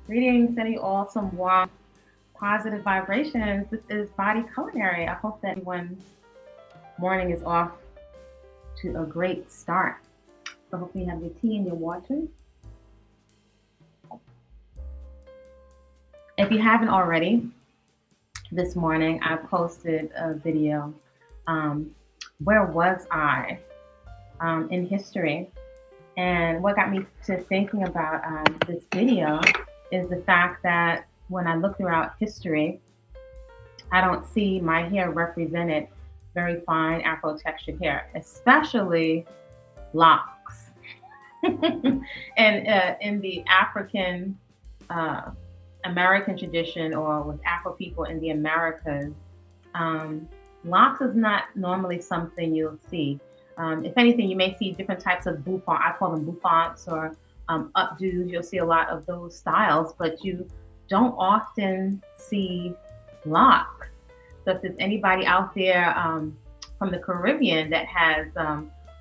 Greetings, sending you all some warm, positive vibrations. This is Body Culinary. I hope that everyone's morning is off to a great start. So hopefully you have your tea and your water. If you haven't already, this morning I posted a video. Um, where was I in history? And what got me to thinking about this video is the fact that when I look throughout history, I don't see my hair represented very fine Afro textured hair, especially locks. And in the African uh, American tradition, or with Afro people in the Americas, um, locks is not normally something you'll see. If anything, you may see different types of bouffant. I call them bouffants or updos. You'll see a lot of those styles, but you don't often see locks. So if there's anybody out there from the Caribbean that has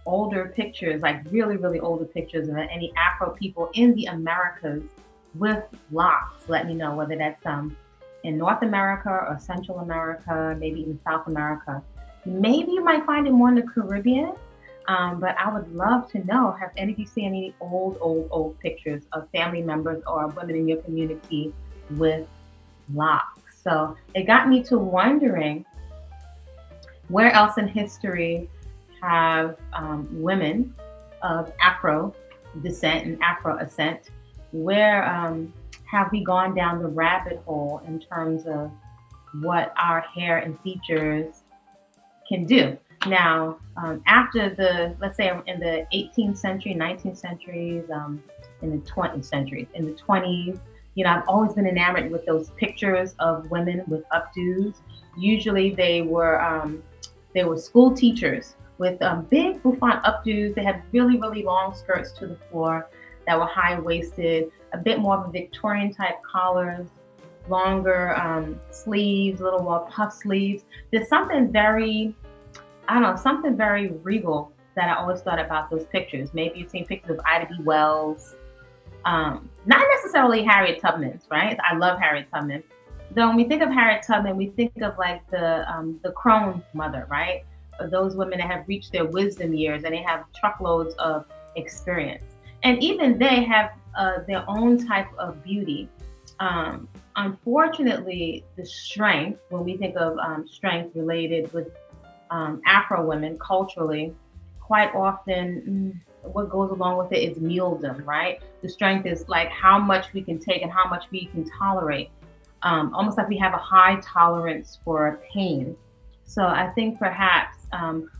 older pictures, like really, really older pictures of any Afro people in the Americas with locks, let me know whether that's in North America or Central America, maybe even South America. Maybe you might find it more in the Caribbean, but I would love to know, have any of you seen any old pictures of family members or women in your community with locks? So it got me to wondering, where else in history have women of Afro descent and Afro ascent, where have we gone down the rabbit hole in terms of what our hair and features can do? Now, after let's say in the 18th century, 19th centuries, in the 20th centuries, in the 20s, I've always been enamored with those pictures of women with updos. Usually they were school teachers with big bouffant updos. They had really, really long skirts to the floor that were high waisted, a bit more of a Victorian type collars, longer sleeves, a little more puff sleeves. There's something very, I don't know, something very regal that I always thought about those pictures. Maybe you've seen pictures of Ida B. Wells, not necessarily Harriet Tubman's, right? I love Harriet Tubman. Though when we think of Harriet Tubman, we think of like the crone mother, right? Those women that have reached their wisdom years and they have truckloads of experience, and even they have their own type of beauty. Unfortunately, the strength, when we think of strength related with Afro women culturally, quite often what goes along with it is muledom, right? The strength is like how much we can take and how much we can tolerate. Almost like we have a high tolerance for pain. So I think perhaps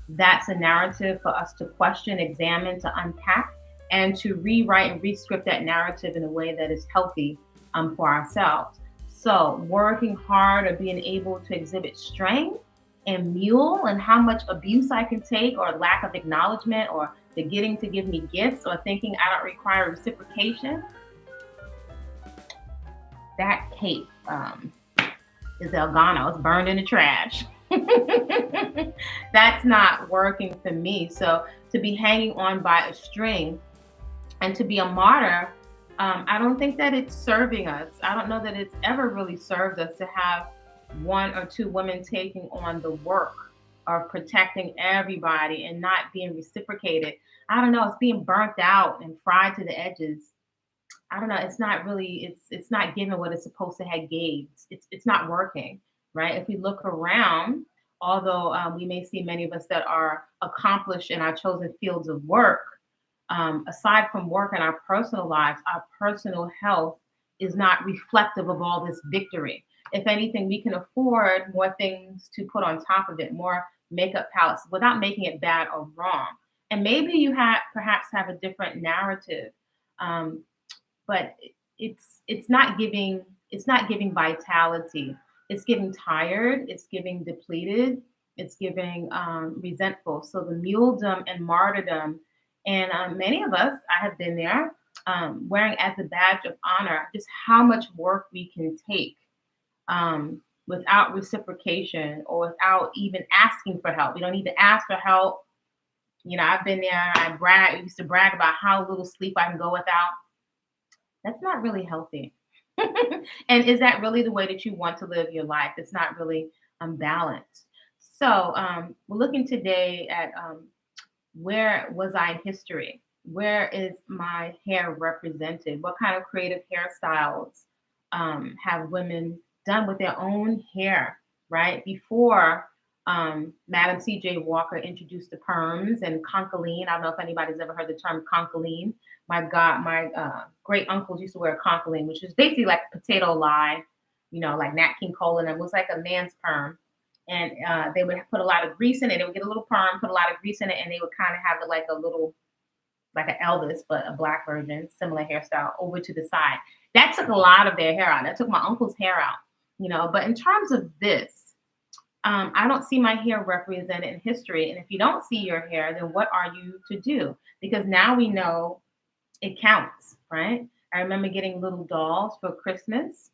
that's a narrative for us to question, examine, to unpack, and to rewrite and rescript that narrative in a way that is healthy for ourselves. So working hard or being able to exhibit strength and mule and how much abuse I can take, or lack of acknowledgement, or the getting to give me gifts, or thinking I don't require reciprocation, that cape is Elgano. It's burned in the trash. That's not working for me. So to be hanging on by a string and to be a martyr, I don't think that it's serving us. I don't know that it's ever really served us to have one or two women taking on the work of protecting everybody and not being reciprocated. I don't know. It's being burnt out and fried to the edges. I don't know. It's not really. It's not giving what it's supposed to have gave. It's not working, right? If we look around, although we may see many of us that are accomplished in our chosen fields of work, aside from work in our personal lives, our personal health is not reflective of all this victory. If anything, we can afford more things to put on top of it, more makeup palettes, without making it bad or wrong. And maybe you have perhaps have a different narrative. Um, but it's not giving vitality. It's giving tired. It's giving depleted. It's giving resentful. So the muledom and martyrdom, and many of us, I have been there, wearing as a badge of honor just how much work we can take without reciprocation or without even asking for help. We don't need to ask for help. I've been there. I used to brag about how little sleep I can go without. That's not really healthy. And is that really the way that you want to live your life? It's not really balanced. So we're looking today at where was I in history? Where is my hair represented? What kind of creative hairstyles have women done with their own hair, right? Before Madam C.J. Walker introduced the perms and concholine. I don't know if anybody's ever heard the term concholine. My God, my great uncles used to wear concholine, which is basically like a potato lye, like Nat King Cole, and it was like a man's perm. And they would put a lot of grease in it. They would get a little perm, put a lot of grease in it, and they would kind of have it like a little, like an Elvis, but a black version, similar hairstyle over to the side. That took a lot of their hair out. That took my uncle's hair out, But in terms of this, I don't see my hair represented in history. And if you don't see your hair, then what are you to do? Because now we know it counts, right? I remember getting little dolls for Christmas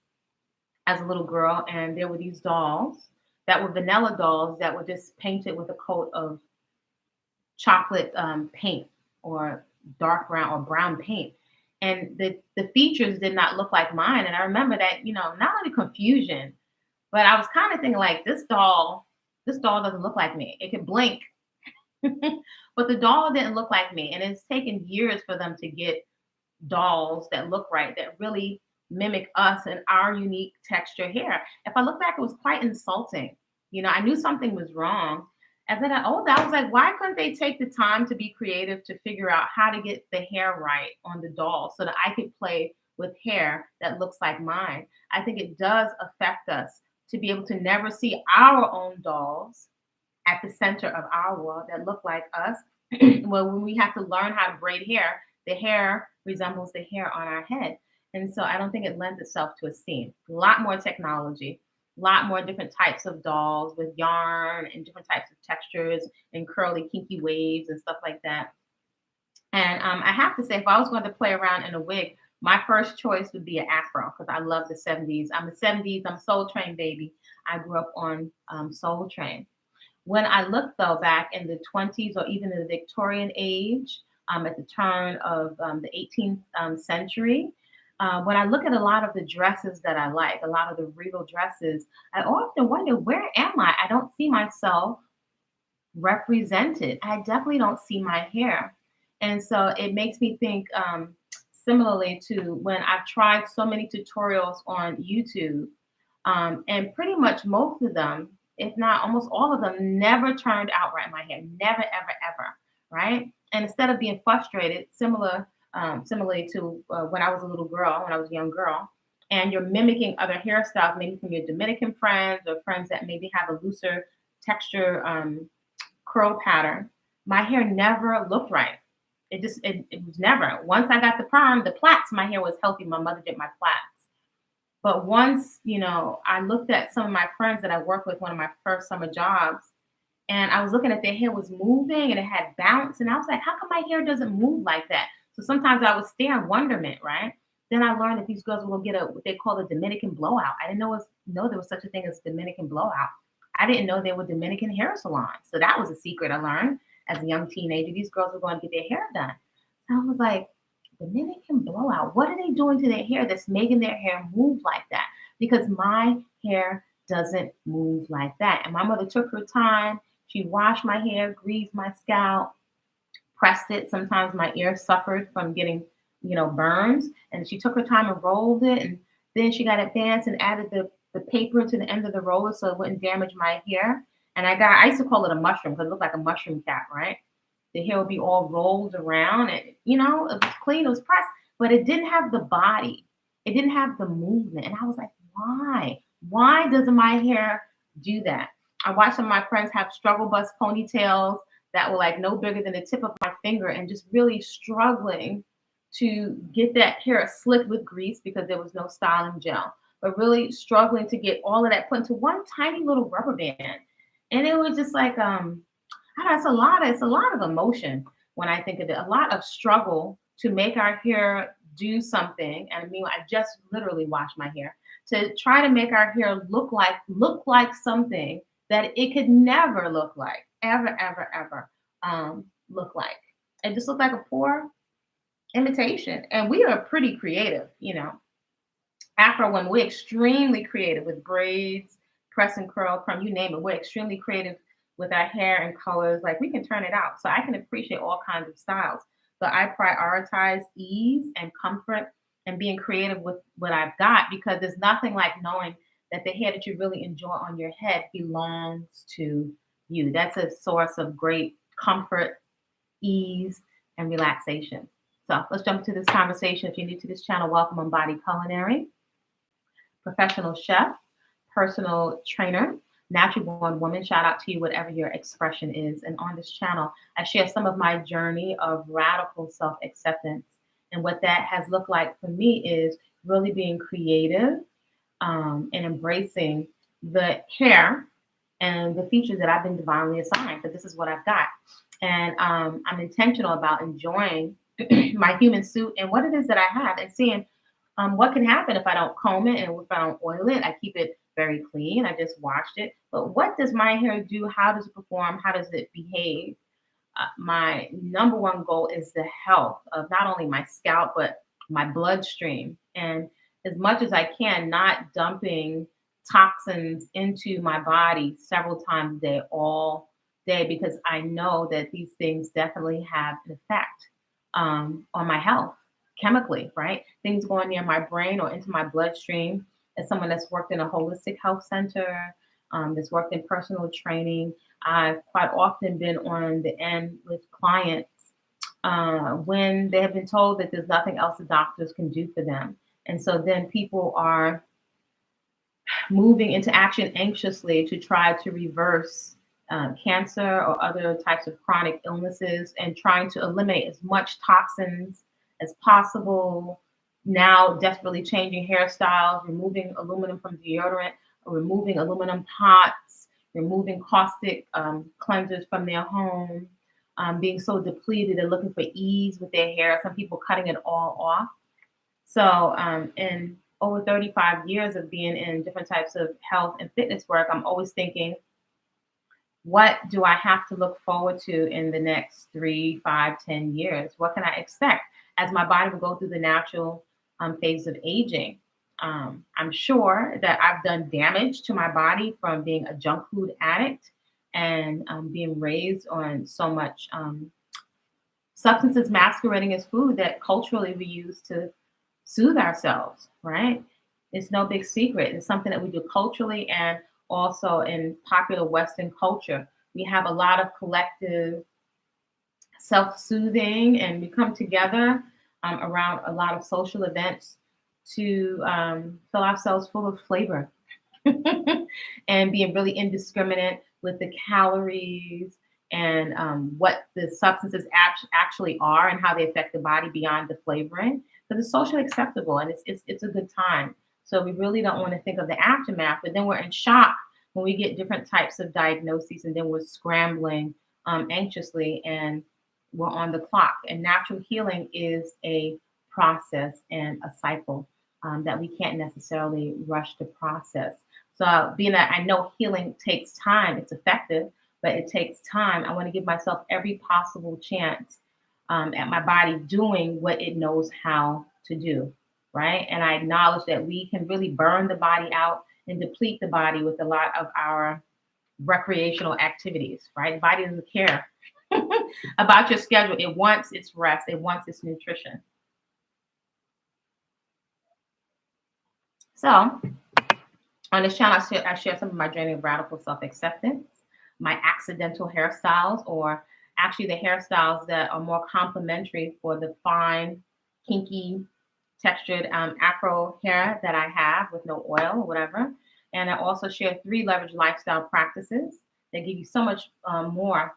as a little girl, and there were these dolls that were vanilla dolls that were just painted with a coat of chocolate paint or dark brown or brown paint. And the features did not look like mine. And I remember that, not only confusion, but I was kind of thinking like this doll doesn't look like me. It could blink, but the doll didn't look like me. And it's taken years for them to get dolls that look right, that really mimic us and our unique texture hair. If I look back, it was quite insulting. I knew something was wrong. As I got older, I was like, why couldn't they take the time to be creative to figure out how to get the hair right on the doll so that I could play with hair that looks like mine? I think it does affect us to be able to never see our own dolls at the center of our world that look like us. Well, when we have to learn how to braid hair, the hair resembles the hair on our head. And so I don't think it lends itself to esteem. A lot more technology, a lot more different types of dolls with yarn and different types of textures and curly, kinky waves and stuff like that. And I have to say, if I was going to play around in a wig, my first choice would be an Afro because I love the 70s. I'm a 70s, I'm a Soul Train baby. I grew up on Soul Train. When I look, though, back in the 20s or even in the Victorian age, at the turn of the 18th century, when I look at a lot of the dresses that I like, a lot of the regal dresses, I often wonder, where am I? I don't see myself represented. I definitely don't see my hair. And so it makes me think similarly to when I've tried so many tutorials on YouTube, and pretty much most of them, if not almost all of them, never turned out right. My hair, never, ever, ever, right? And instead of being frustrated, similarly to when I was a little girl, when I was a young girl, and you're mimicking other hairstyles, maybe from your Dominican friends or friends that maybe have a looser texture curl pattern, my hair never looked right. It was never. Once I got the perm, the plaits, my hair was healthy. My mother did my plaits. But once, I looked at some of my friends that I worked with, one of my first summer jobs, and I was looking at their hair was moving and it had bounce. And I was like, how come my hair doesn't move like that? So sometimes I would stare in wonderment, right? Then I learned that these girls will get what they call a Dominican blowout. I didn't know there was such a thing as Dominican blowout. I didn't know there were Dominican hair salons. So that was a secret I learned as a young teenager. These girls were going to get their hair done. So I was like, Dominican blowout. What are they doing to their hair that's making their hair move like that? Because my hair doesn't move like that. And my mother took her time. She washed my hair, greased my scalp, pressed it. Sometimes my ear suffered from getting, burns. And she took her time and rolled it. And then she got advanced and added the paper to the end of the roller so it wouldn't damage my hair. And I used to call it a mushroom because it looked like a mushroom cap, right? The hair would be all rolled around and, it was clean, it was pressed, but it didn't have the body. It didn't have the movement. And I was like, why? Why doesn't my hair do that? I watched some of my friends have struggle bus ponytails that were like no bigger than the tip of my finger and just really struggling to get that hair slicked with grease because there was no styling gel, but really struggling to get all of that put into one tiny little rubber band. And it was just like, it's a lot of emotion when I think of it, a lot of struggle to make our hair do something. And I mean, I just literally washed my hair to try to make our hair look like something that it could never look like, ever, ever, ever look like. It just looked like a poor imitation. And we are pretty creative, Afro women, we're extremely creative with braids, press and curl, perm, you name it. We're extremely creative with our hair and colors. Like, we can turn it out. So I can appreciate all kinds of styles. But I prioritize ease and comfort and being creative with what I've got, because there's nothing like knowing that the hair that you really enjoy on your head belongs to you. That's a source of great comfort, ease, and relaxation. So let's jump into this conversation. If you're new to this channel, welcome on Body Culinary. Professional chef, personal trainer, natural born woman. Shout out to you, whatever your expression is. And on this channel, I share some of my journey of radical self-acceptance. And what that has looked like for me is really being creative and embracing the hair and the features that I've been divinely assigned. But this is what I've got. And I'm intentional about enjoying my human suit and what it is that I have, and seeing what can happen if I don't comb it and if I don't oil it. I keep it very clean. I just washed it. But what does my hair do? How does it perform? How does it behave? My number one goal is the health of not only my scalp, but my bloodstream. And as much as I can, not dumping toxins into my body several times a day, all day, because I know that these things definitely have an effect on my health chemically, right? Things going near my brain or into my bloodstream. As someone that's worked in a holistic health center, that's worked in personal training, I've quite often been on the end with clients when they have been told that there's nothing else the doctors can do for them. And so then people are moving into action anxiously to try to reverse cancer or other types of chronic illnesses, and trying to eliminate as much toxins as possible. Now desperately changing hairstyles, removing aluminum from deodorant, removing aluminum pots, removing caustic cleansers from their home, being so depleted and looking for ease with their hair. Some people cutting it all off. So in over 35 years of being in different types of health and fitness work, I'm always thinking, what do I have to look forward to in the next 3, 5, 10 years? What can I expect as my body will go through the natural phase of aging? I'm sure that I've done damage to my body from being a junk food addict and being raised on so much substances masquerading as food that culturally we use to soothe ourselves, right? It's no big secret. It's something that we do culturally, and also in popular Western culture. We have a lot of collective self-soothing, and we come together around a lot of social events to fill ourselves full of flavor and being really indiscriminate with the calories and what the substances actually are and how they affect the body beyond the flavoring. Because it's socially acceptable and it's a good time. So we really don't want to think of the aftermath, but then we're in shock when we get different types of diagnoses, and then we're scrambling anxiously, and we're on the clock. And natural healing is a process and a cycle that we can't necessarily rush to process. So being that I know healing takes time, it's effective, but it takes time. I want to give myself every possible chance at my body doing what it knows how to do, right? And I acknowledge that we can really burn the body out and deplete the body with a lot of our recreational activities, right? The body doesn't care about your schedule. It wants its rest. It wants its nutrition. So on this channel, I share some of my journey of radical self-acceptance, my accidental hairstyles, or actually the hairstyles that are more complementary for the fine, kinky, textured Afro hair that I have with no oil or whatever. And I also share 3 leverage lifestyle practices that give you so much more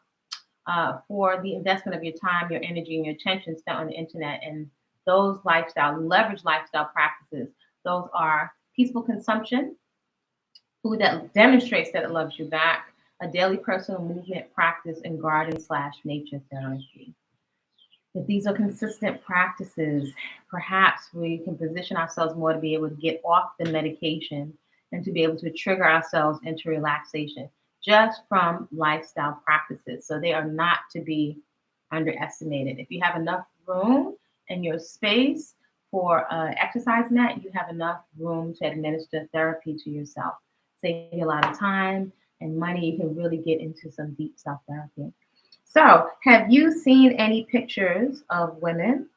for the investment of your time, your energy, and your attention spent on the internet. And those leverage lifestyle practices, those are peaceful consumption, food that demonstrates that it loves you back, a daily personal movement practice, and garden/nature therapy. If these are consistent practices, perhaps we can position ourselves more to be able to get off the medication and to be able to trigger ourselves into relaxation just from lifestyle practices. So they are not to be underestimated. If you have enough room in your space for an exercise mat, you have enough room to administer therapy to yourself. Save you a lot of time and money. You can really get into some deep self-therapy. So, have you seen any pictures of women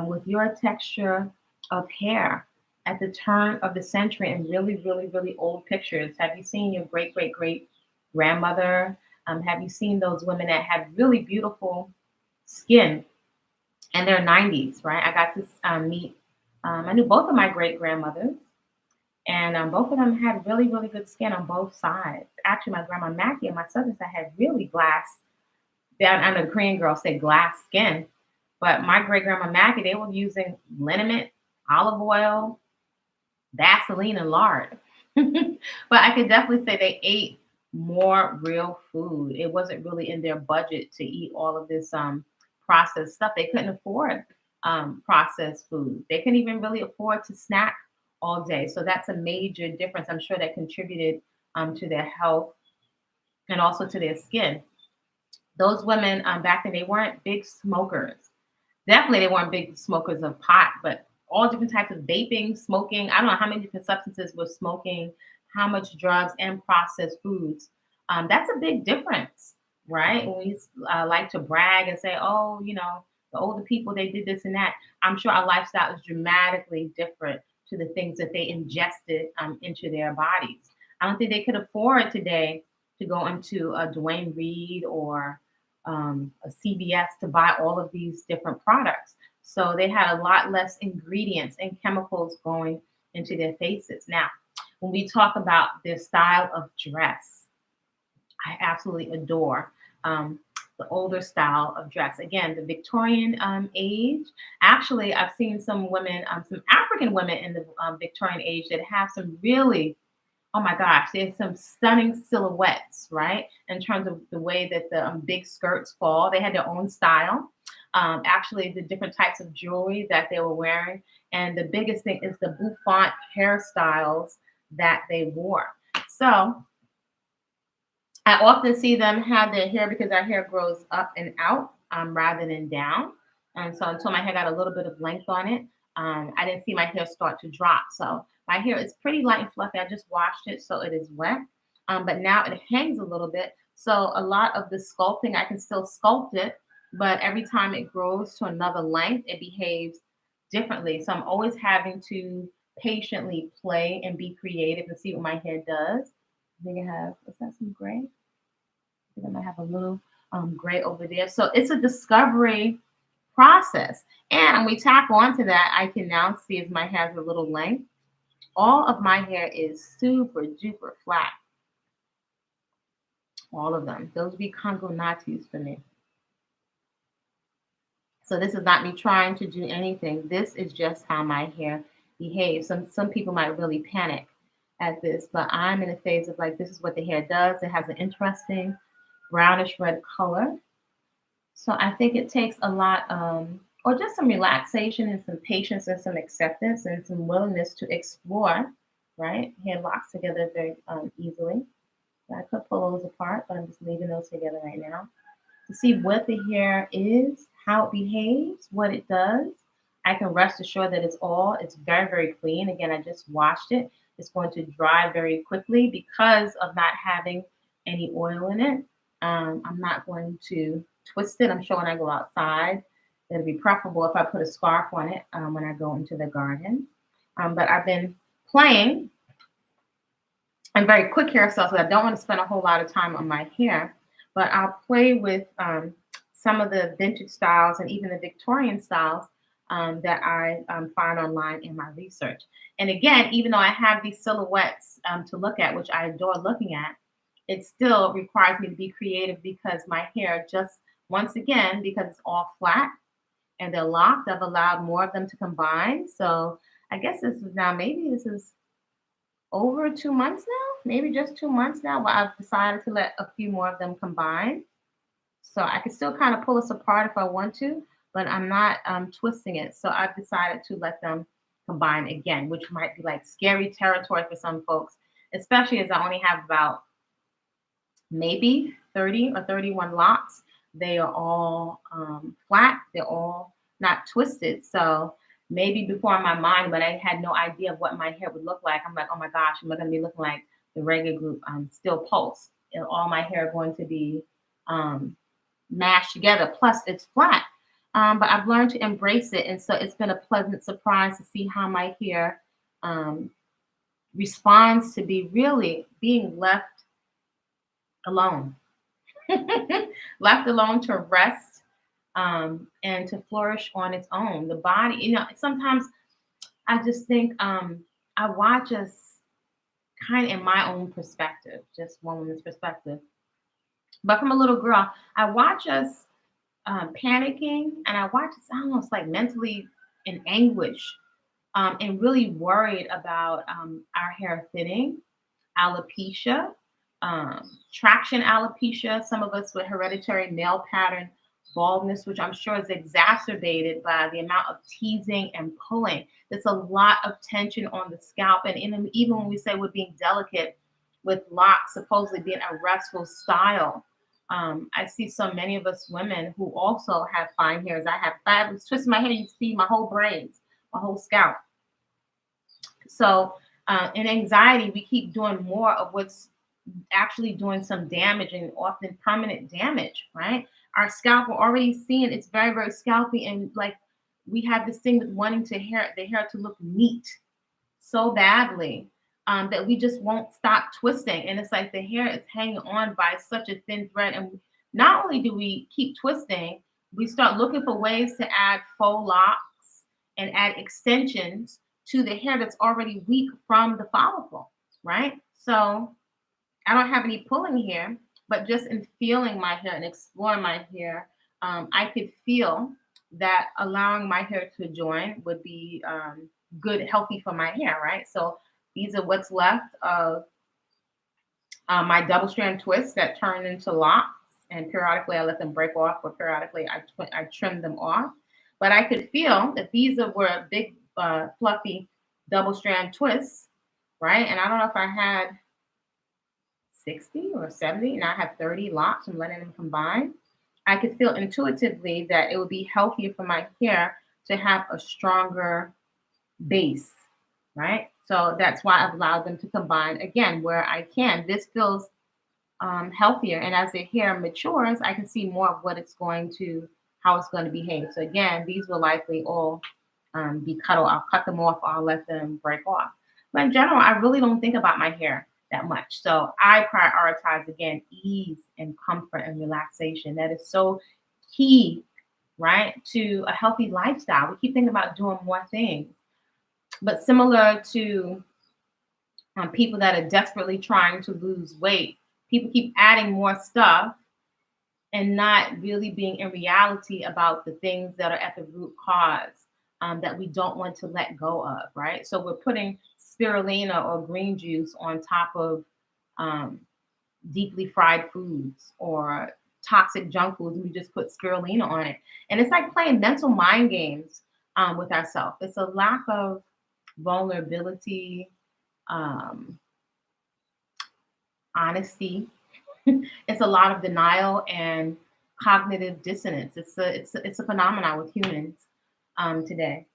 with your texture of hair at the turn of the century and really, really, really old pictures? Have you seen your great, great, great grandmother? Have you seen those women that had really beautiful skin in their 90s, right? I got to meet, I knew both of my great grandmothers, and both of them had really, really good skin on both sides. Actually, my grandma Mackie and my southern side had really glass, down under the Korean girls say glass skin. But my great grandma Mackie, they were using liniment, olive oil, Vaseline, and lard. But I could definitely say they ate more real food. It wasn't really in their budget to eat all of this processed stuff. They couldn't afford processed food. They couldn't even really afford to snack all day. So that's a major difference. I'm sure that contributed to their health and also to their skin. Those women back then, they weren't big smokers. Definitely, they weren't big smokers of pot, but all different types of vaping, smoking. I don't know how many different substances were smoking, how much drugs and processed foods. That's a big difference, right? When we like to brag and say, oh, you know, the older people, they did this and that. I'm sure our lifestyle is dramatically different to the things that they ingested into their bodies. I don't think they could afford today to go into a Dwayne Reed or a CVS to buy all of these different products. So they had a lot less ingredients and chemicals going into their faces. Now, when we talk about their style of dress, I absolutely adore the older style of dress. Again, the Victorian age. Actually, I've seen some women, some African women in the Victorian age that have some really, oh my gosh, there's some stunning silhouettes, right? In terms of the way that the big skirts fall. They had their own style. Actually, the different types of jewelry that they were wearing. And the biggest thing is the bouffant hairstyles that they wore. So I often see them have their hair because our hair grows up and out rather than down. And so until my hair got a little bit of length on it, I didn't see my hair start to drop. So my hair is pretty light and fluffy. I just washed it, so it is wet. But now it hangs a little bit. So a lot of the sculpting, I can still sculpt it, but every time it grows to another length, it behaves differently. So I'm always having to patiently play and be creative and see what my hair does. I think I have, is that some gray? I think I might have a little gray over there. So it's a discovery process. And when we tap onto that, I can now see if my hair has a little length. All of my hair is super duper flat. All of them. Those would be Congo natus for me. So this is not me trying to do anything. This is just how my hair behaves. Some people might really panic at this, but I'm in a phase of like, this is what the hair does. It has an interesting brownish red color. So I think it takes a lot, or just some relaxation and some patience and some acceptance and some willingness to explore, right? Hair locks together very easily. So I could pull those apart, but I'm just leaving those together right now to see what the hair is, how it behaves, what it does. I can rest assured that it's very, very clean. Again, I just washed it. It's going to dry very quickly because of not having any oil in it. I'm not going to twist it. I'm sure when I go outside, it'll be preferable if I put a scarf on it when I go into the garden. But I've been playing and very quick hairstyles, so I don't want to spend a whole lot of time on my hair, but I'll play with some of the vintage styles and even the Victorian styles that I find online in my research. And again, even though I have these silhouettes to look at, which I adore looking at, it still requires me to be creative because my hair just, once again, because it's all flat and they're locked, I've allowed more of them to combine. So I guess this is now, maybe this is over 2 months now, maybe just 2 months now, but I've decided to let a few more of them combine. So I can still kind of pull this apart if I want to, but I'm not twisting it. So I've decided to let them combine again, which might be like scary territory for some folks, especially as I only have about maybe 30 or 31 locks. They are all flat. They're all not twisted. So maybe before in my mind, but I had no idea of what my hair would look like. I'm like, oh my gosh, I'm going to be looking like the reggae group Still Pulse. And all my hair going to be mashed together. Plus, it's flat. But I've learned to embrace it. And so it's been a pleasant surprise to see how my hair responds to be really being left alone. Left alone to rest and to flourish on its own. The body, sometimes I just think I watch us kind of in my own perspective, just one woman's perspective. But from a little girl, I watch us panicking, and I watch us almost like mentally in anguish and really worried about our hair thinning, alopecia, traction alopecia, some of us with hereditary male pattern baldness, which I'm sure is exacerbated by the amount of teasing and pulling. There's a lot of tension on the scalp. And even when we say we're being delicate with locks supposedly being a restful style, I see so many of us women who also have fine hairs. I have fabulous twists in my hair. You see my whole braids, my whole scalp. So in anxiety, we keep doing more of what's actually doing some damage and often permanent damage, right? Our scalp, we're already seeing it's very, very scalpy. And like we have this thing with wanting the hair to look neat so badly that we just won't stop twisting. And it's like the hair is hanging on by such a thin thread. And not only do we keep twisting, we start looking for ways to add faux locks and add extensions to the hair that's already weak from the follicle, right? So I don't have any pulling here, but just in feeling my hair and exploring my hair, I could feel that allowing my hair to join would be good, healthy for my hair, right? So these are what's left of my double strand twists that turn into locks. And periodically I let them break off, or periodically I trim them off. But I could feel that these were big, fluffy double strand twists, right? And I don't know if I had 60 or 70, and I have 30 locks. I'm letting them combine. I could feel intuitively that it would be healthier for my hair to have a stronger base, right? So that's why I've allowed them to combine again where I can. This feels healthier, and as the hair matures, I can see more of how it's going to behave. So again, these will likely all be cut off. I'll cut them off, or I'll let them break off. But in general, I really don't think about my hair that much. So I prioritize, again, ease and comfort and relaxation. That is so key, right, to a healthy lifestyle. We keep thinking about doing more things. But similar to people that are desperately trying to lose weight, people keep adding more stuff and not really being in reality about the things that are at the root cause that we don't want to let go of, right? So we're putting spirulina or green juice on top of deeply fried foods or toxic junk foods, and we just put spirulina on it. And it's like playing mental mind games with ourselves. It's a lack of vulnerability, honesty. It's a lot of denial and cognitive dissonance. It's a phenomenon with humans today.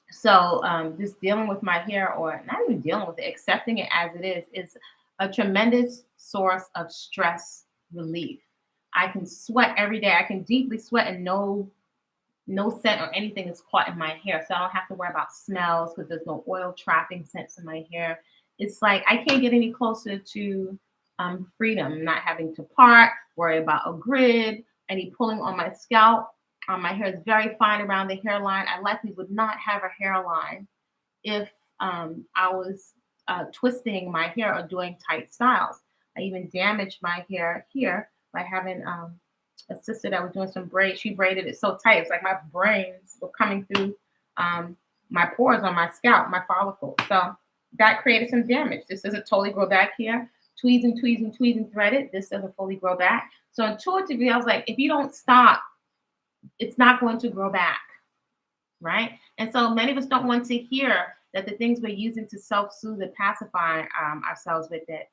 So just dealing with my hair, or not even dealing with it, accepting it as it is a tremendous source of stress relief. I can sweat every day. I can deeply sweat, and no scent or anything is caught in my hair. So I don't have to worry about smells because there's no oil trapping scents in my hair. It's like I can't get any closer to freedom, not having to part, worry about a grid, any pulling on my scalp. My hair is very fine around the hairline. I likely would not have a hairline if I was twisting my hair or doing tight styles. I even damaged my hair here by having a sister that was doing some braids. She braided it so tight. It's like my brains were coming through my pores on my scalp, my follicles. So that created some damage. This doesn't totally grow back here. Tweeze and tweeze and tweeze and thread it. This doesn't fully grow back. So intuitively, I was like, if you don't stop, it's not going to grow back, right? And so many of us don't want to hear that the things we're using to self-soothe and pacify ourselves with it,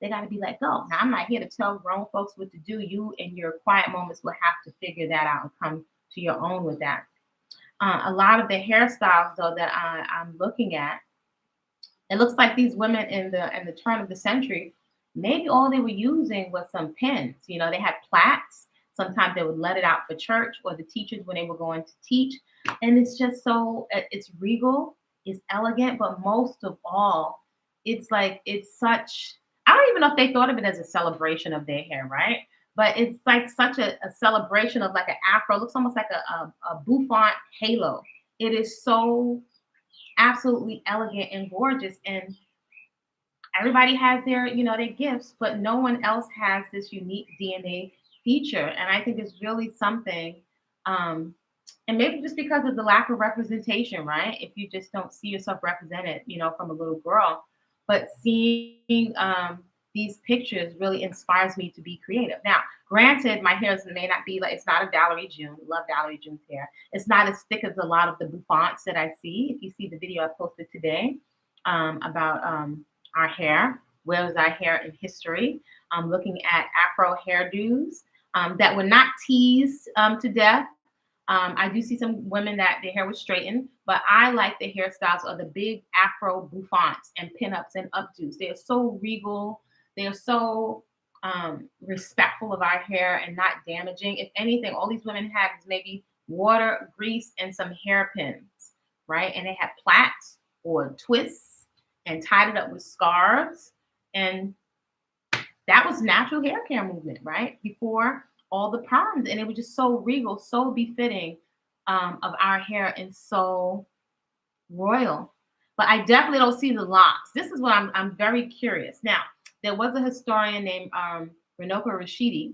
they got to be let go. Now, I'm not here to tell grown folks what to do. You, in your quiet moments, will have to figure that out and come to your own with that. A lot of the hairstyles, though, that I'm looking at, it looks like these women in the turn of the century, maybe all they were using was some pins. You know, they had plaits. Sometimes they would let it out for church or the teachers when they were going to teach. And it's just so it's regal, it's elegant, but most of all, it's like it's such. I don't even know if they thought of it as a celebration of their hair, right? But it's like such a celebration of like an afro. It looks almost like a bouffant halo. It is so absolutely elegant and gorgeous. And everybody has their, you know, their gifts, but no one else has this unique DNA feature. And I think it's really something. Um, and maybe just because of the lack of representation, right? If you just don't see yourself represented, you know, from a little girl, but seeing these pictures really inspires me to be creative. Now, granted, my hair may not be like it's not a Valerie June. Love Valerie June's hair. It's not as thick as a lot of the bouffants that I see. If you see the video I posted today about our hair. Where was our hair in history? Looking at Afro hairdos that were not teased to death. I do see some women that their hair was straightened, but I like the hairstyles of the big Afro bouffants and pinups and updos. They are so regal. They are so respectful of our hair and not damaging. If anything, all these women have is maybe water, grease, and some hairpins, right? And they have plaits or twists and tied it up with scarves. And that was natural hair care movement, right? Before all the perms. And it was just so regal, so befitting of our hair and so royal. But I definitely don't see the locks. This is what I'm very curious. Now, there was a historian named Renoka Rashidi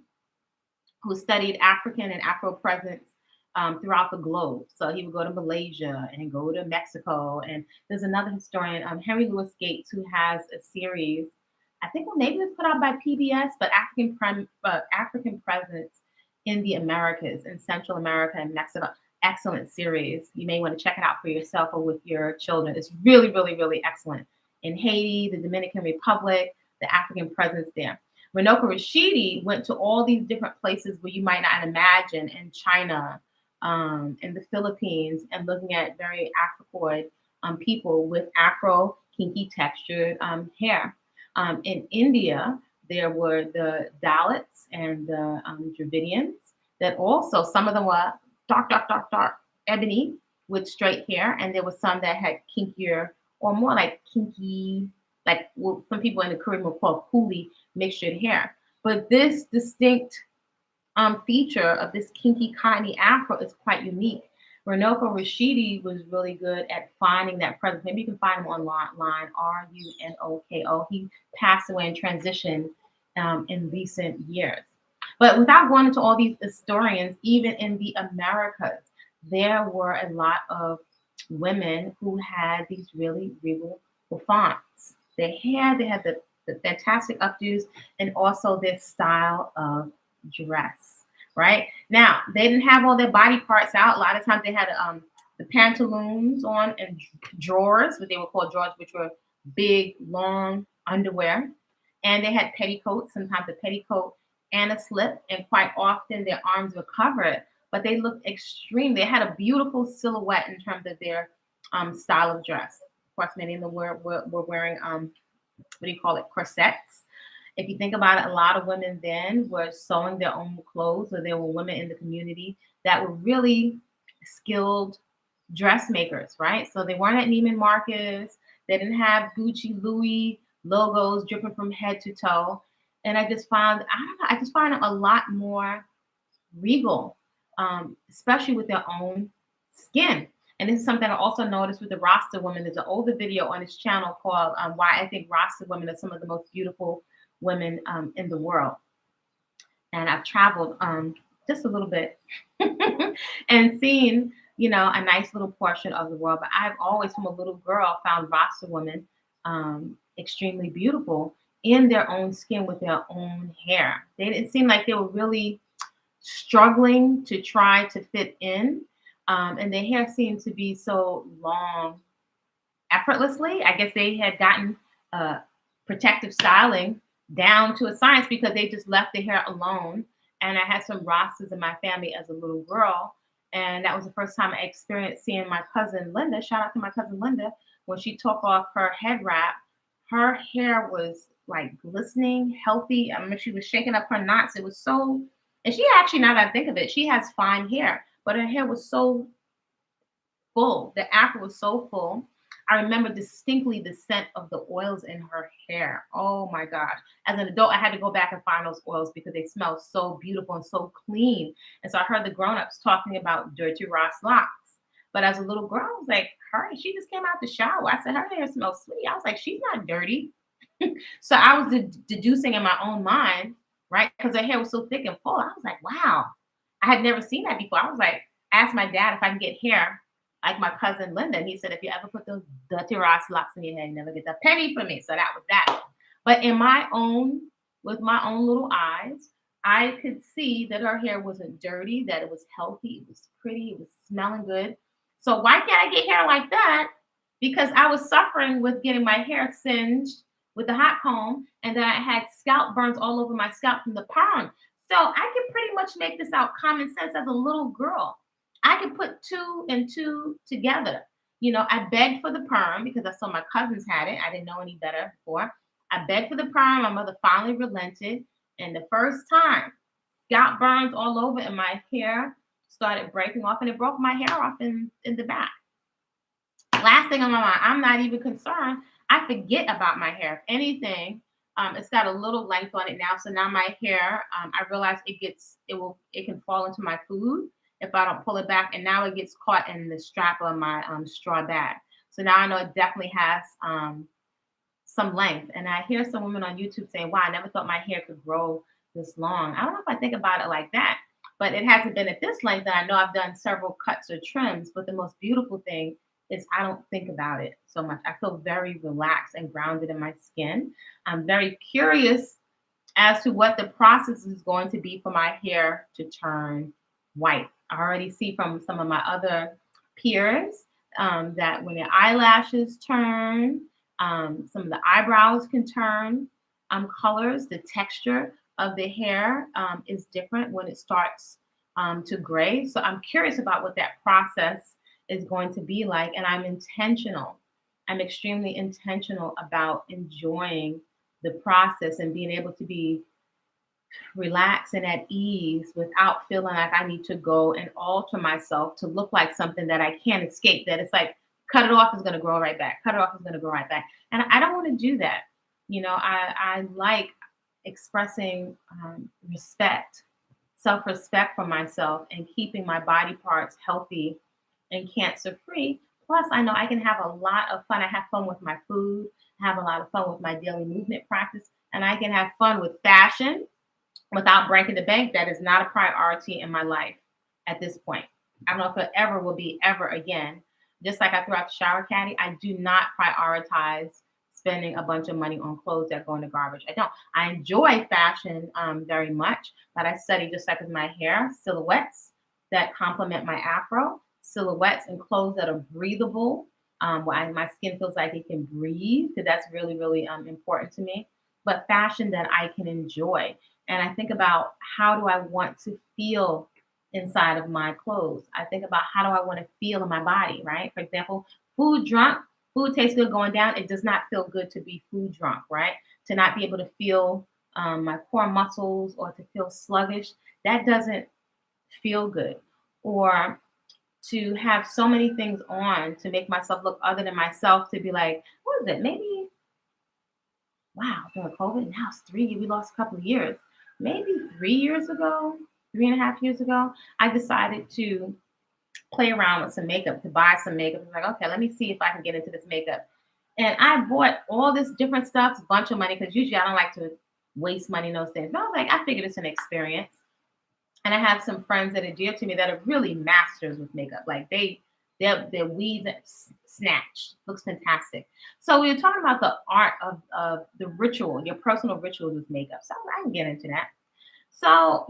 who studied African and Afro presence throughout the globe. So he would go to Malaysia and go to Mexico. And there's another historian, Henry Louis Gates, who has a series. I think maybe it was put out by PBS, but African presence in the Americas, in Central America and Mexico. Excellent series. You may want to check it out for yourself or with your children. It's really, really, really excellent. In Haiti, the Dominican Republic, the African presence there. Renoka Rashidi went to all these different places where you might not imagine, in China, in the Philippines, and looking at very Africoid people with Afro kinky textured hair. In India, there were the Dalits and the Dravidians that also, some of them were dark, ebony with straight hair. And there was some that had kinkier or more like kinky, like what some people in the Caribbean will call coolie mixtured hair. But this distinct feature of this kinky cottony afro is quite unique. Renoka Rashidi was really good at finding that presence. Maybe you can find him online, Runoko. He passed away and transitioned in recent years. But without going into all these historians, even in the Americas, there were a lot of women who had these really regal fonts. Their hair, they had the fantastic updos, and also their style of dress. Right now, they didn't have all their body parts out. A lot of times, they had the pantaloons on and drawers, what they would call drawers, which were big, long underwear, and they had petticoats. Sometimes a petticoat and a slip, and quite often their arms were covered, but they looked extreme. They had a beautiful silhouette in terms of their style of dress. Of course, many of them were wearing what do you call it, corsets. If you think about it, a lot of women then were sewing their own clothes, or there were women in the community that were really skilled dressmakers, right? So they weren't at Neiman Marcus. They didn't have Gucci, Louis logos dripping from head to toe. And I just find them a lot more regal, especially with their own skin. And this is something I also noticed with the Rasta women. There's an older video on his channel called Why I Think Rasta Women Are Some of the Most Beautiful Women in the World. And I've traveled just a little bit and seen, you know, a nice little portion of the world. But I've always, from a little girl, found Rasta women extremely beautiful in their own skin with their own hair. They didn't seem like they were really struggling to try to fit in. And their hair seemed to be so long effortlessly. I guess they had gotten protective styling down to a science because they just left the hair alone. And I had some Rastas in my family as a little girl, And that was the first time I experienced seeing my cousin Linda. Shout out to my cousin Linda. When she took off her head wrap, her hair was like glistening, healthy. I mean, she was shaking up her knots. It was so, and she actually, now that I think of it, she has fine hair, but her hair was so full. The afro was so full. I remember distinctly the scent of the oils in her hair. Oh my gosh. As an adult, I had to go back and find those oils because they smell so beautiful and so clean. And so I heard the grown-ups talking about dirty Ross locks. But as a little girl, I was like, her, she just came out the shower. I said, her hair smells sweet. I was like, she's not dirty. So I was deducing in my own mind, right? Because her hair was so thick and full. I was like, wow. I had never seen that before. I was like, asked my dad if I can get hair like my cousin Linda. And he said, if you ever put those dirty Ross locks in your hair, you never get a penny from me. So that was that. But in my own, with my own little eyes, I could see that her hair wasn't dirty, that it was healthy, it was pretty, it was smelling good. So why can't I get hair like that? Because I was suffering with getting my hair singed with the hot comb, and then I had scalp burns all over my scalp from the perm. So I could pretty much make this out common sense as a little girl. I could put two and two together. You know, I begged for the perm because I saw my cousins had it. I didn't know any better before. I begged for the perm. My mother finally relented. And the first time, scalp burns all over and my hair started breaking off, and it broke my hair off in the back. Last thing on my mind, I'm not even concerned. I forget about my hair. If anything, it's got a little length on it now. So now my hair, I realize it can fall into my food if I don't pull it back. And now it gets caught in the strap of my straw bag. So now I know it definitely has some length. And I hear some women on YouTube saying, wow, I never thought my hair could grow this long. I don't know if I think about it like that, but it hasn't been at this length. And I know I've done several cuts or trims, but the most beautiful thing is I don't think about it so much. I feel very relaxed and grounded in my skin. I'm very curious as to what the process is going to be for my hair to turn white. I already see from some of my other peers that when their eyelashes turn, some of the eyebrows can turn colors. The texture of the hair is different when it starts to gray. So I'm curious about what that process is going to be like. And I'm intentional. I'm extremely intentional about enjoying the process and being able to be relaxed and at ease without feeling like I need to go and alter myself to look like something that I can't escape. That it's like, cut it off is going to grow right back. Cut it off is going to grow right back. And I don't want to do that. You know, I like expressing respect, self-respect for myself and keeping my body parts healthy and cancer-free. Plus, I know I can have a lot of fun. I have fun with my food, have a lot of fun with my daily movement practice, and I can have fun with fashion without breaking the bank. That is not a priority in my life at this point. I don't know if it ever will be ever again. Just like I threw out the shower caddy, I do not prioritize spending a bunch of money on clothes that go in the garbage. I don't. I enjoy fashion very much, but I study, just like with my hair, silhouettes that complement my afro, silhouettes and clothes that are breathable, where my skin feels like it can breathe, because that's really, really important to me. But fashion that I can enjoy. And I think about, how do I want to feel inside of my clothes? I think about, how do I want to feel in my body, right? For example, food drunk, food tastes good going down. It does not feel good to be food drunk, right? To not be able to feel my core muscles, or to feel sluggish, that doesn't feel good. Or to have so many things on to make myself look other than myself, to be like, what is it? Maybe, wow, during COVID, now it's 3 years, we lost a couple of years. Maybe 3 years ago, 3.5 years ago, I decided to play around with some makeup, to buy some makeup. I was like, okay, let me see if I can get into this makeup. And I bought all this different stuff, a bunch of money, because usually I don't like to waste money in those things. But I was like, I figured it's an experience. And I have some friends that are dear to me that are really masters with makeup. Like their weave snatch looks fantastic. So we were talking about the art of the ritual, your personal rituals with makeup. So I can get into that. So,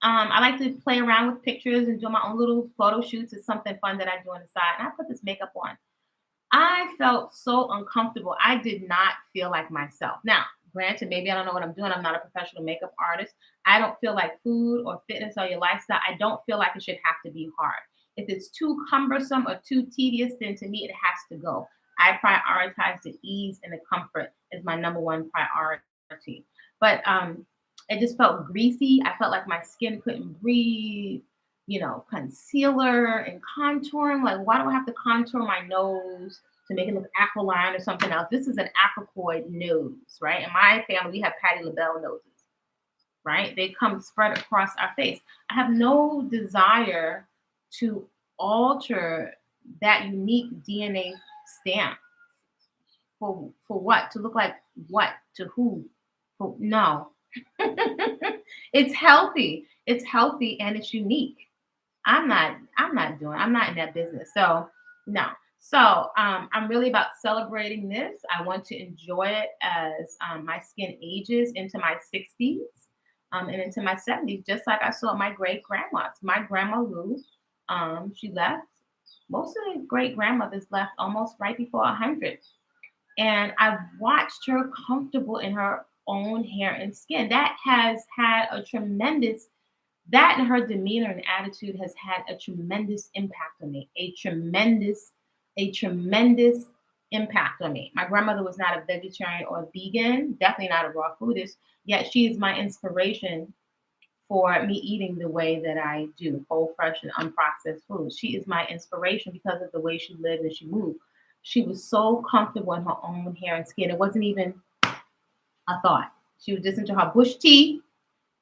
I like to play around with pictures and do my own little photo shoots. It's something fun that I do on the side. And I put this makeup on. I felt so uncomfortable. I did not feel like myself. Now, Granted, maybe I don't know what I'm doing. I'm not a professional makeup artist. I don't feel like food or fitness or your lifestyle, I don't feel like it should have to be hard. If it's too cumbersome or too tedious, then to me it has to go. I prioritize the ease and the comfort as my number one priority. But it just felt greasy. I felt like my skin couldn't breathe. You know, concealer and contouring. Like, why do I have to contour my nose to make it look aquiline or something else? This is an Afrocoid nose, right? In my family, we have Patti LaBelle noses, right? They come spread across our face. I have no desire to alter that unique DNA stamp. For what? To look like what? To who? No. It's healthy. It's healthy and it's unique. I'm not in that business. So no. So I'm really about celebrating this. I want to enjoy it as my skin ages into my 60s and into my 70s, just like I saw my great grandmas. My grandma Lou, she left. Most of the great grandmothers left almost right before 100. And I've watched her comfortable in her own hair and skin. That has had a tremendous, that and her demeanor and attitude has had a tremendous impact on me. A tremendous impact on me. My grandmother was not a vegetarian or vegan, definitely not a raw foodist, yet she is my inspiration for me eating the way that I do, whole, fresh, and unprocessed food. She is my inspiration because of the way she lived and she moved. She was so comfortable in her own hair and skin. It wasn't even a thought. She was just into her bush tea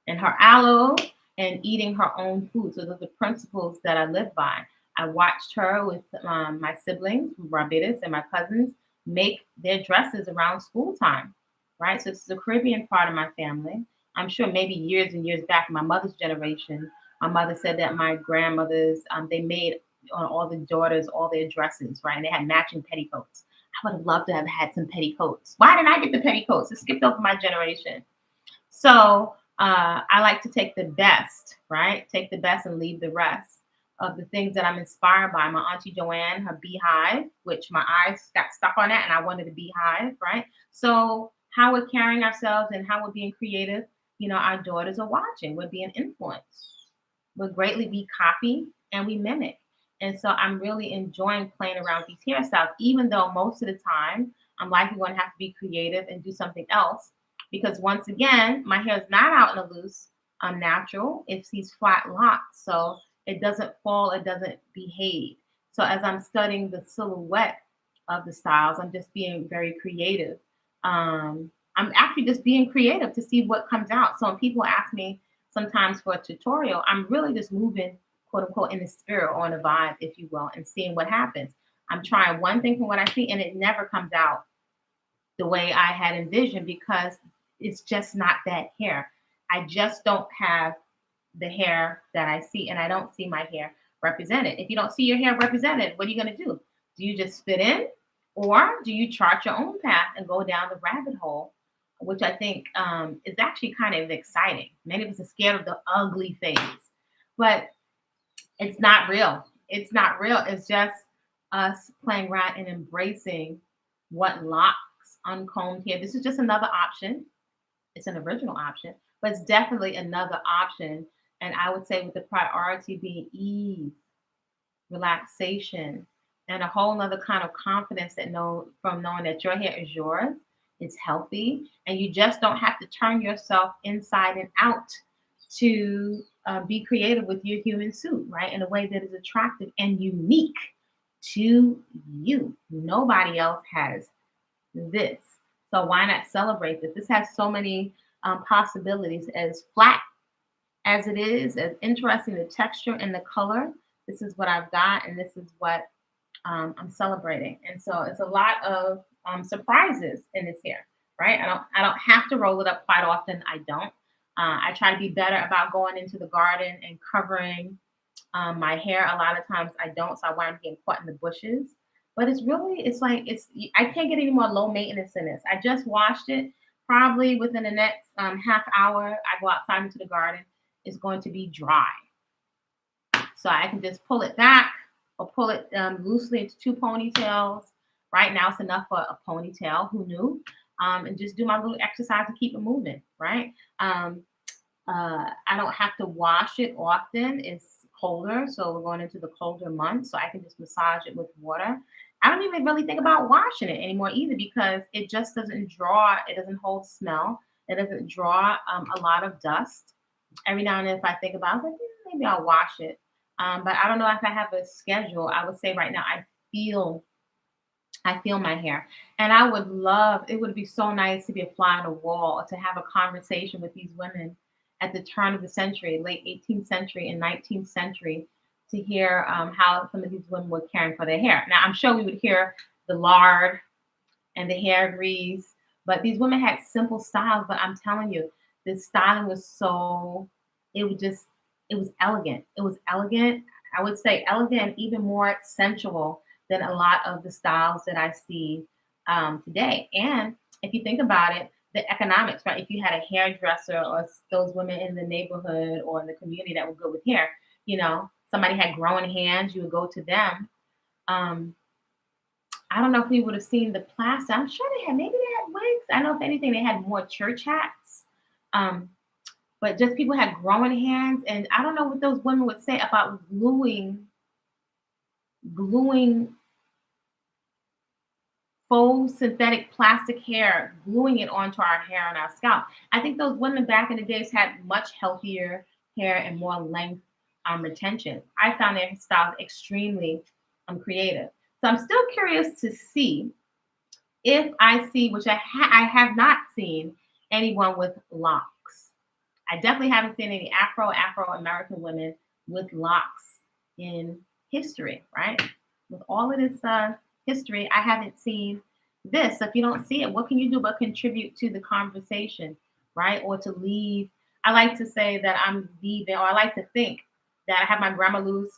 and her aloe and eating her own food. So those are the principles that I live by. I watched her with my siblings from Barbados and my cousins make their dresses around school time, right? So it's the Caribbean part of my family. I'm sure maybe years and years back, my mother's generation, my mother said that my grandmothers, they made on all the daughters all their dresses, right? And they had matching petticoats. I would have loved to have had some petticoats. Why didn't I get the petticoats? It skipped over my generation. So I like to take the best, right? Take the best and leave the rest of the things that I'm inspired by. My Auntie Joanne, her beehive, which my eyes got stuck on that and I wanted a beehive, right? So how we're carrying ourselves and how we're being creative, you know, our daughters are watching. We're being influenced. We'll greatly be copied and we mimic. And so I'm really enjoying playing around with these hairstyles, even though most of the time I'm likely going to have to be creative and do something else. Because once again, my hair is not out in the loose, unnatural. It's these flat locks. So it doesn't fall, it doesn't behave. So as I'm studying the silhouette of the styles, I'm just being very creative. I'm actually just being creative to see what comes out. So when people ask me sometimes for a tutorial, I'm really just moving, quote unquote, in the spirit or in a vibe, if you will, and seeing what happens. I'm trying one thing from what I see, and it never comes out the way I had envisioned because it's just not that hair. I just don't have the hair that I see, and I don't see my hair represented. If you don't see your hair represented, what are you going to do? Do you just fit in, or do you chart your own path and go down the rabbit hole, which I think is actually kind of exciting. Many of us are scared of the ugly phase, but it's not real. It's not real. It's just us playing around and embracing what locks, uncombed hair. This is just another option. It's an original option, but it's definitely another option. And I would say with the priority being ease, relaxation, and a whole nother kind of confidence that from knowing that your hair is yours, it's healthy, and you just don't have to turn yourself inside and out to be creative with your human suit, right? In a way that is attractive and unique to you. Nobody else has this. So why not celebrate this? This has so many possibilities. As flat as it is, as interesting the texture and the color, this is what I've got, and this is what I'm celebrating. And so it's a lot of surprises in this hair, right? I don't have to roll it up quite often. I don't. I try to be better about going into the garden and covering my hair. A lot of times I don't, so I wind up getting caught in the bushes. But it's I can't get any more low maintenance in this. I just washed it. Probably within the next half hour, I go outside into the garden. It's going to be dry. So I can just pull it back or pull it loosely into two ponytails. Right now it's enough for a ponytail. Who knew? and just do my little exercise and keep it moving, right? I don't have to wash it often. It's colder, so we're going into the colder months, so I can just massage it with water. I don't even really think about washing it anymore either because it just doesn't draw. It doesn't hold smell. It doesn't draw a lot of dust. Every now and then, if I think about it, I was like, "Yeah, maybe I'll wash it." But I don't know if I have a schedule. I would say right now, feel I feel my hair. And I would love, it would be so nice to be a fly on the wall or to have a conversation with these women at the turn of the century, late 18th century and 19th century, to hear how some of these women were caring for their hair. Now, I'm sure we would hear the lard and the hair grease, but these women had simple styles. But I'm telling you, the styling was so, it was just, it was elegant. It was elegant. I would say elegant, even more sensual than a lot of the styles that I see today. And if you think about it, the economics, right? If you had a hairdresser or those women in the neighborhood or in the community that were good with hair, somebody had growing hands, you would go to them. Um, I don't know if we would have seen the plastic. I'm sure maybe they had wigs. I know if anything, they had more church hats. Um, but just people had growing hands. And I don't know what those women would say about gluing faux synthetic plastic hair, gluing it onto our hair and our scalp. I think those women back in the days had much healthier hair and more length retention. I found their styles extremely creative. So I'm still curious to see if I see, which I have not seen anyone with locks. I definitely haven't seen any Afro-American women with locks in history, right? With all of this history, I haven't seen this. So if you don't see it, what can you do but contribute to the conversation, right? Or to leave. I like to say that I'm vegan, or I like to think that I have my grandma Lou's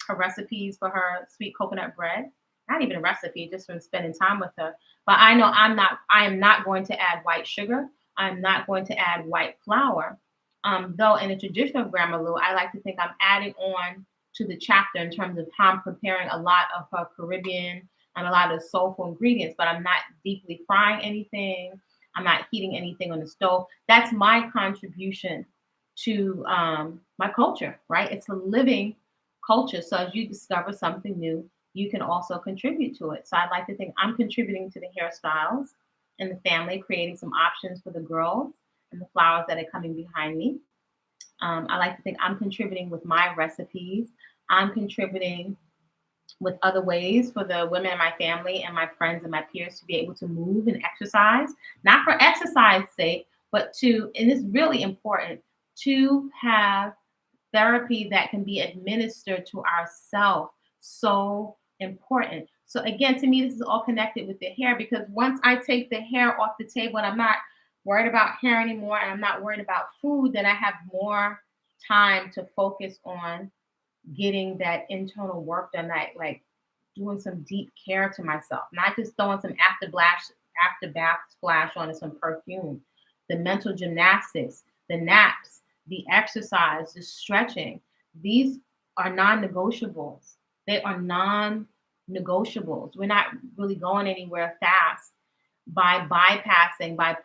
her recipes for her sweet coconut bread. Not even a recipe, just from spending time with her. But I know I am not going to add white sugar. I'm not going to add white flour. Though in the tradition of Grandma Lou, I like to think I'm adding on to the chapter in terms of how I'm preparing a lot of her Caribbean and a lot of soulful ingredients, but I'm not deeply frying anything. I'm not heating anything on the stove. That's my contribution to my culture, right? It's a living culture. So as you discover something new, you can also contribute to it. So I'd like to think I'm contributing to the hairstyles in the family, creating some options for the girls and the flowers that are coming behind me. I like to think I'm contributing with my recipes. I'm contributing with other ways for the women in my family and my friends and my peers to be able to move and exercise, not for exercise sake, but and it's really important, to have therapy that can be administered to ourselves. So important. So again, to me, this is all connected with the hair, because once I take the hair off the table and I'm not worried about hair anymore and I'm not worried about food, then I have more time to focus on getting that internal work done, like doing some deep care to myself, not just throwing some after bath splash on and some perfume. The mental gymnastics, the naps, the exercise, the stretching, these are non-negotiables. They are non-negotiables. We're not really going anywhere fast by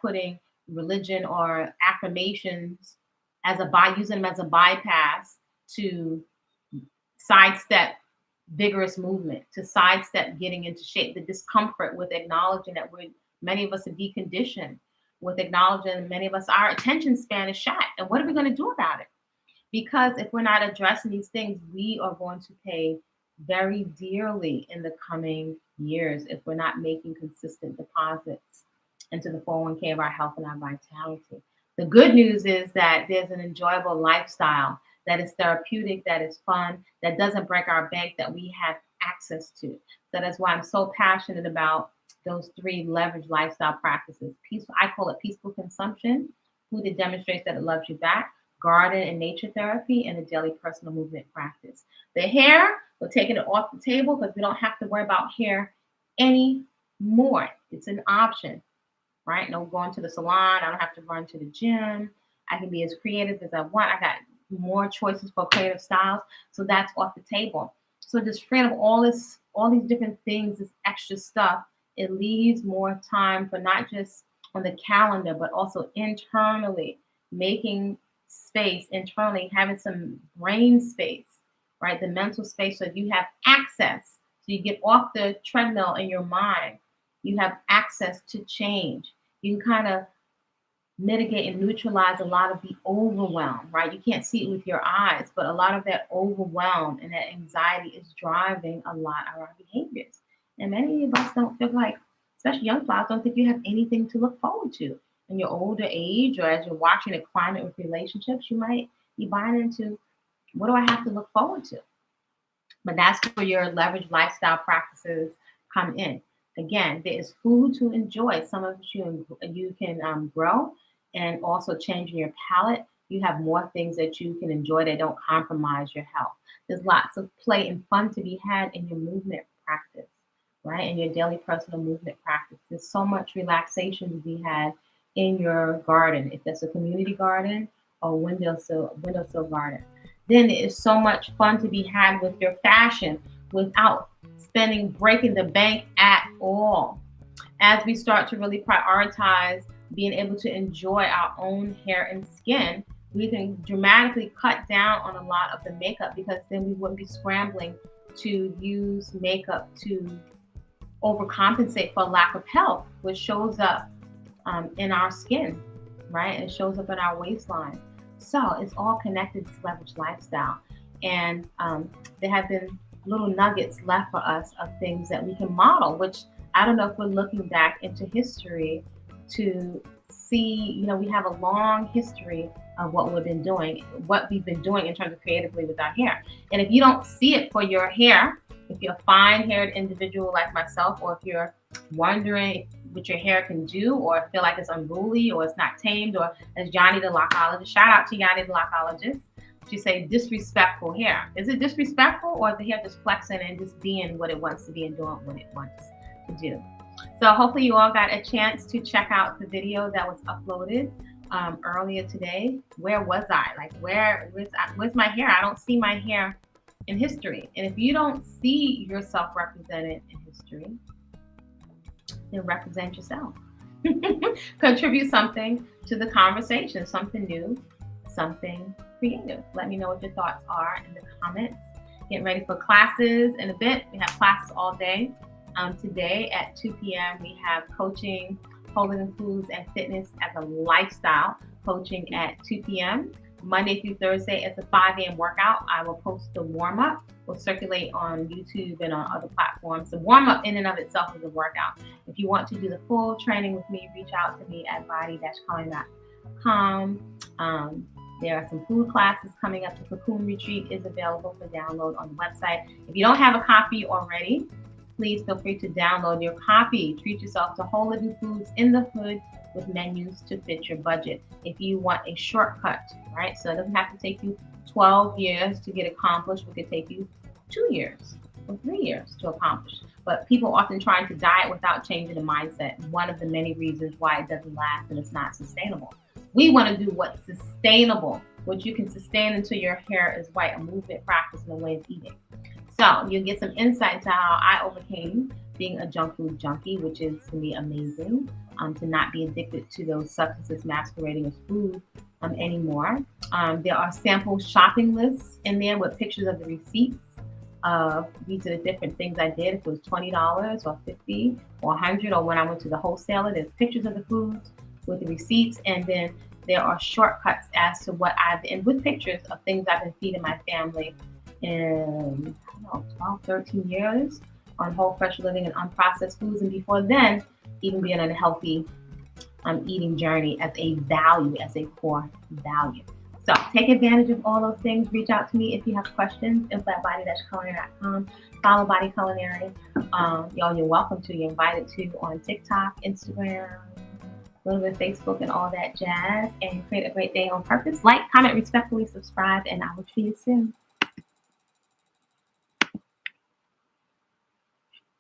putting religion or affirmations using them as a bypass to sidestep vigorous movement, to sidestep getting into shape, the discomfort with acknowledging that many of us are deconditioned, with acknowledging many of us, our attention span is shot. And what are we going to do about it? Because if we're not addressing these things, we are going to pay very dearly in the coming years if we're not making consistent deposits into the 401k of our health and our vitality. The good news is that there's an enjoyable lifestyle that is therapeutic, that is fun, that doesn't break our bank, that we have access to. So that's why I'm so passionate about those 3 leverage lifestyle practices. Peaceful, I call it peaceful consumption, food that demonstrates that it loves you back, garden and nature therapy, and a daily personal movement practice. The hair, we're taking it off the table because we don't have to worry about hair anymore. It's an option, right? No going to the salon. I don't have to run to the gym. I can be as creative as I want. I got more choices for creative styles. So that's off the table. So just freeing up all these different things, this extra stuff, it leaves more time for not just on the calendar, but also internally making space, internally having some brain space, right? The mental space, so you have access. So you get off the treadmill in your mind. You have access to change. You can kind of mitigate and neutralize a lot of the overwhelm, right? You can't see it with your eyes, but a lot of that overwhelm and that anxiety is driving a lot of our behaviors. And many of us don't feel like, especially young flowers, don't think you have anything to look forward to. In your older age, or as you're watching a climate with relationships, you might be buying into, what do I have to look forward to? But that's where your leverage lifestyle practices come in. Again, there is food to enjoy. Some of you can grow, and also changing your palate. You have more things that you can enjoy that don't compromise your health. There's lots of play and fun to be had in your movement practice, right? In your daily personal movement practice. There's so much relaxation to be had in your garden, if that's a community garden or windowsill garden. Then there is so much fun to be had with your fashion without breaking the bank at all. As we start to really prioritize being able to enjoy our own hair and skin, we can dramatically cut down on a lot of the makeup, because then we wouldn't be scrambling to use makeup to overcompensate for lack of health, which shows up in our skin, right? It shows up in our waistline. So it's all connected to leverage lifestyle. And there have been little nuggets left for us of things that we can model, which I don't know if we're looking back into history to see, we have a long history of what we've been doing in terms of creatively with our hair. And if you don't see it for your hair, if you're a fine-haired individual like myself, or if you're wondering what your hair can do, or feel like it's unruly or it's not tamed, or as Johnny the Lockologist, shout out to Johnny the Lockologist, she say disrespectful hair. Is it disrespectful, or is the hair just flexing and just being what it wants to be and doing what it wants to do? So hopefully you all got a chance to check out the video that was uploaded earlier today. Where was I? Like, where's my hair? I don't see my hair in history. And if you don't see yourself represented in history, then represent yourself. Contribute something to the conversation, something new, something creative. Let me know what your thoughts are in the comments. Get ready for classes in a bit. We have classes all day. Today at 2 p.m. we have coaching, holding foods and fitness as a lifestyle coaching at 2 p.m. Monday through Thursday, it's a 5 a.m. workout. I will post the warm-up. Will circulate on YouTube and on other platforms. The warm-up in and of itself is a workout. If you want to do the full training with me, reach out to me at body-culinary.com. There are some food classes coming up. The Cocoon Retreat is available for download on the website. If you don't have a copy already, please feel free to download your copy. Treat yourself to whole living foods in the hood with menus to fit your budget. If you want a shortcut, right? So it doesn't have to take you 12 years to get accomplished. It could take you 2 years or 3 years to accomplish. But people often trying to diet without changing the mindset. One of the many reasons why it doesn't last and it's not sustainable. We want to do what's sustainable, what you can sustain until your hair is white, a movement practice and a way of eating. So you'll get some insight into how I overcame being a junk food junkie, which is to me amazing, to not be addicted to those substances masquerading as food anymore. There are sample shopping lists in there with pictures of the receipts. These are the different things I did. If it was $20 or $50 or $100, or when I went to the wholesaler, there's pictures of the foods with the receipts, and then there are shortcuts as to what and with pictures of things I've been feeding my family in 12, 13 years on whole, fresh living and unprocessed foods, and before then, even being on a healthy eating journey as a value, as a core value. So take advantage of all those things. Reach out to me if you have questions. info@body-culinary.com. Follow Body Culinary. You're welcome to. You're invited to on TikTok, Instagram, a little bit of Facebook, and all that jazz. And create a great day on purpose. Like, comment, respectfully subscribe, and I will see you soon.